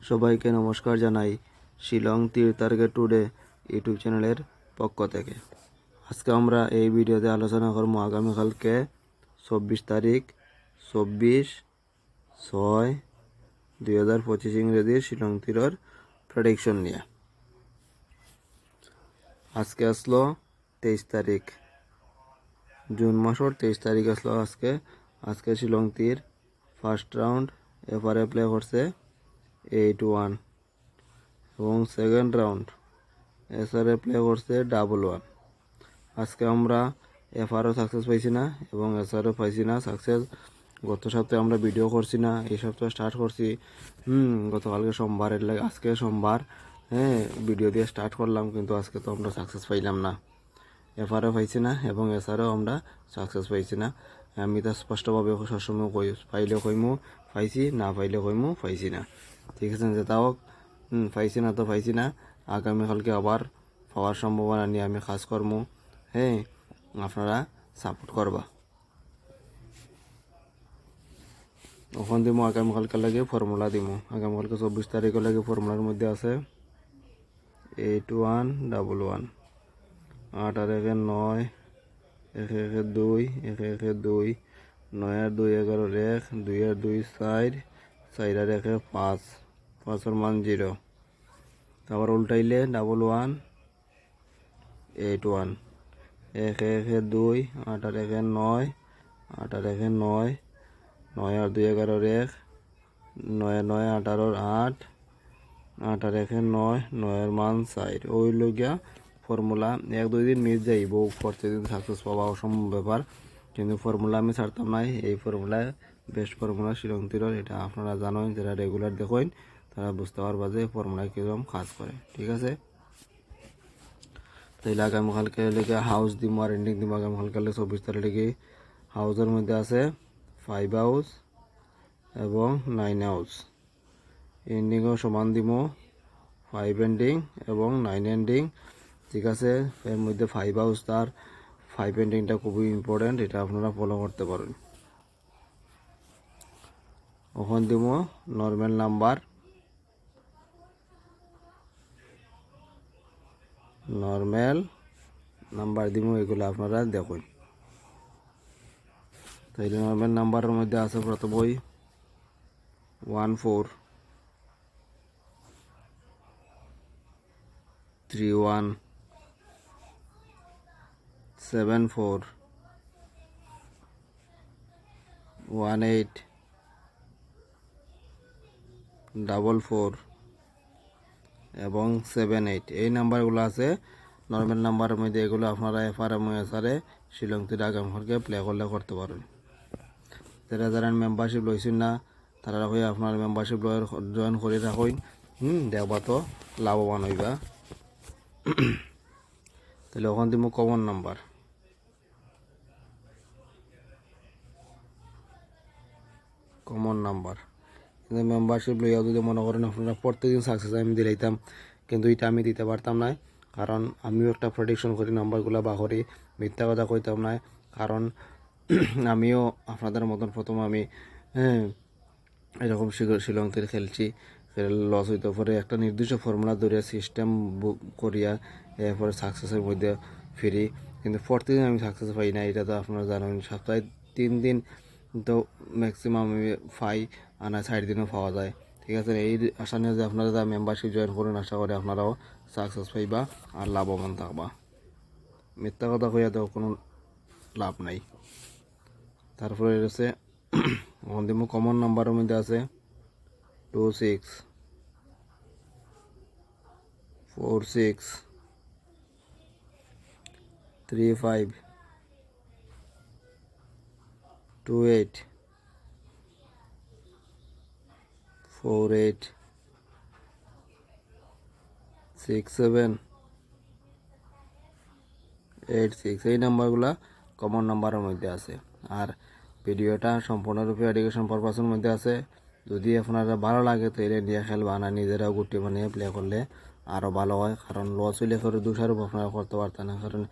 সবাইকে নমস্কার জানাই শিলং তীর টার্গেট টুডে ইউটিউব চ্যানেলের পক্ষ থেকে। আজকে আমরা এই ভিডিওতে আলোচনা করব আগামীকালকে 24 তারিখ 24/6/2025 ইংরেজি শিলং তীরের প্রেডিকশন নিয়ে। আজকে আসলো 23 তারিখ জুন মাসের 23 তারিখ আসলো আজকে শিলং তীর ফার্স্ট রাউন্ড এফআরএ প্লে করছে 8-1 এবং সেকেন্ড রাউন্ড এসআরএ প্লে করছে 1-1। আজকে আমরা এফআরও সাকসেস পাইছি না এবং এসআরও পাইছি না সাকসেস। গত সপ্তাহে আমরা ভিডিও করছি না, এই সপ্তাহে স্টার্ট করছি। গতকালকে সোমবারের লাগে আজকে সোমবার, ভিডিও দিয়ে স্টার্ট করলাম, কিন্তু আজকে তো আমরা সাকসেস পাইলাম না। এফআরও পাইছি না এবং এসআরও আমরা সাকসেস পাইছি না। আমি তো স্পষ্টভাবে সবসময় পাইলে কইমু পাইছি, না পাইলে কইমু পাইছি না। ঠিক আছে, যেটাও পাইছি না তো পাইছি না। আগামীকালকে আবার পাওয়ার সম্ভাবনা নিয়ে আমি কাজ করবো। আপনারা সাপোর্ট করবা। ওখান দিব আগামীকালকে লাগে ফর্মুলা দিব। আগামীকালকে 24 তারিখের লাগে ফর্মুলার মধ্যে আছে 8-1-1-1, 8 আর 1 9, 1 1 2, 1 1 2, 9 আর 2 11 1, 2 আর 2 4, 4 আর 1 5, 5 এর মান 0। তারপর উল্টাইলে 1-1-8-1, 1 1 2, 8 আর 1 9, 8 আর 1 9, 9 আর 2 11 1, 9 9 18 8, 8 আর 1 9, 9 এর মান 4। ওই লগিয়া ফর্মুলা 1-2 দিন মিস যাইব, প্রতিদিন সাকসেস পাওয়া অসম্ভব ব্যাপার, কিন্তু ফর্মুলা আমি ছাড়তাম নাই। এই ফর্মুলা বেস্ট ফর্মুলা শিলং তীরের, এটা আপনারা জানেন, যারা রেগুলার দেখেন তারা বুঝতে পারবা যে ফর্মুলা কীরকম কাজ করে। ঠিক আছে, তাইলে আগামীকালকে লেগে হাউস দিব আর এন্ডিং দিব। আগামীকালকে 24 তারিখ লেগে হাউসের মধ্যে আছে 5 হাউস এবং 9 হাউস। এন্ডিংও সমান দিব, 5 এন্ডিং এবং 9 এন্ডিং। ঠিক আছে, এর মধ্যে 5 হাউস তার 5 এন্ডিংটা খুবই ইম্পর্টেন্ট, এটা আপনারা ফলো করতে পারেন। ওখান দিব নর্মাল নাম্বার দিব, এগুলো আপনারা দেখুন। তাইলে নর্মাল নাম্বারের মধ্যে আছে প্রথমই 1 4 3 1 7 4 1 8 4 4 এবং 7 8। এই নাম্বারগুলো আছে নর্মাল নাম্বারের মধ্যে। এগুলো আপনারা এফআরএম এসআরে শিলং তীরে আগামীকালকে প্লে করলে করতে পারেন। যারা যারা মেম্বারশিপ লইছেন না তারা হয়ে আপনার মেম্বারশিপ জয়েন করে রাখুন। দেখবা তো লাভবান হইবা। তাহলে ওখান দিব কমন নাম্বার। কিন্তু মেম্বারশিপ লইয়া যদি মনে করেন আপনারা প্রত্যেকদিন সাকসেস আমি দিলাইতাম, কিন্তু এটা আমি দিতে পারতাম না, কারণ আমিও একটা প্রেডিকশন করি, নাম্বারগুলো বা করি, মিথ্যা কথা কইতাম না, কারণ আমিও আপনাদের মতন প্রথম আমি এরকম শিলং তীর খেলছি, লস হইতে পরে একটা নির্দিষ্ট ফর্মুলা ধরে সিস্টেম বুক করিয়া এরপরে সাকসেসের মধ্যে ফিরি, কিন্তু প্রতিদিন আমি সাকসেস পাই না। এটা তো আপনারা জানেন, সপ্তাহে 3 দিন তো ম্যাক্সিমাম আমি পাই, আর না 4 দিনও পাওয়া যায়। ঠিক আছে, এই আশা নিয়ে যে আপনারা যা মেম্বারশিপ জয়েন করুন, আশা করি আপনারাও সাকসেস পাইবা আর লাভবান থাকবা। মিথ্যা কথা কইয়া তো কোনো লাভ নাই। তারপরে রয়েছে আমাদের কমন নাম্বারের মধ্যে আছে 2 6 4 6 3 5 2 8 4 8 6 7 8 6। এই নাম্বারগুলা কমন নাম্বারের মধ্যে আছে। আর ভিডিওটা সম্পূর্ণরূপে এডুকেশন পারপাসের মধ্যে আছে। যদি আপনারা ভালো লাগে তাহলে নিয়ে খেলবা, না নিজেরাও গুটি বানিয়ে প্লে করলে আরও ভালো হয়, কারণ লস হইলে করে দোষারোপ আপনারা করতে পারতেন না, কারণ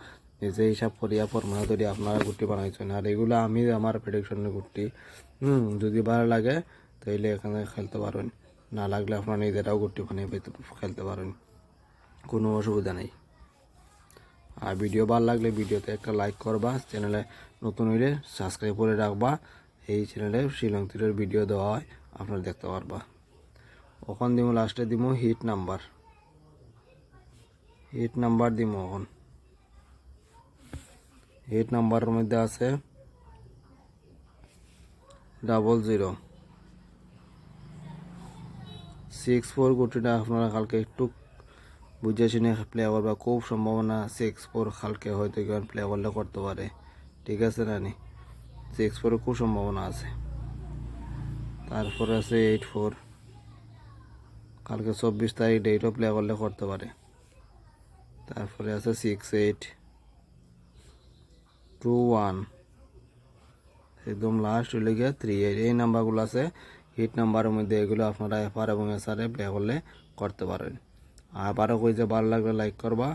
নিজে হিসাব করিয়া ফর্মুলা ধরে আপনারা গুটি বানাইছেন। আর এগুলো আমি আমার প্রেডিকশনের গুটি। যদি ভালো লাগে তাইলে এখানে খেলতে পারেন। না লাগলে আপনারা নিজেরাও গুটি বানিয়ে খেলতে পারেন, কোনো অসুবিধা নেই। আর ভিডিও ভালো লাগলে ভিডিওতে একটা লাইক করবা, চ্যানেলে নতুন হইলে সাবস্ক্রাইব করে রাখবা। এই চ্যানেলে শিলং তীরের ভিডিও দেওয়া হয়, আপনারা দেখতে পারবা। ওখান দিব লাস্টে দিব হিট নাম্বার দিব। এখন হিট নাম্বারের মধ্যে আছে 0064। গুটিটা আপনারা কালকে একটু বুঝে শুনে প্লে করবা, খুব সম্ভাবনা 64 কালকে হয়তো কেউ প্লে করলে করতে পারে, ঠিক আছে না নি? 64 খুব সম্ভাবনা আছে। তারপরে আছে 84, কালকে 24 তারিখ ডেটও প্লে করলে করতে পারে। তারপরে আছে 6821, একদম লাস্ট হইলে গিয়ে 38। এই নাম্বারগুলো আছে হিট নাম্বারের মধ্যে, এগুলো আপনারা এফআর এবং এসআরে প্লে করলে করতে পারেন। আবারও কই যে ভালো লাগলে লাইক করবা,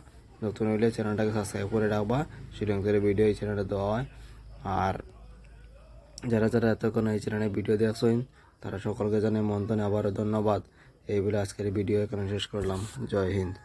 নতুন হইলে চ্যানেলটাকে সাবস্ক্রাইব করে রাখবা। শিলং তীরের ভিডিও এই চ্যানেলে দেওয়া হয়। আর যারা যারা এতক্ষণ এই চ্যানেলে ভিডিও দেখছেন তারা সকলকে জানাই মন্তনে আবারও ধন্যবাদ। এই বলে আজকের ভিডিও এখানে শেষ করলাম। জয় হিন্দ।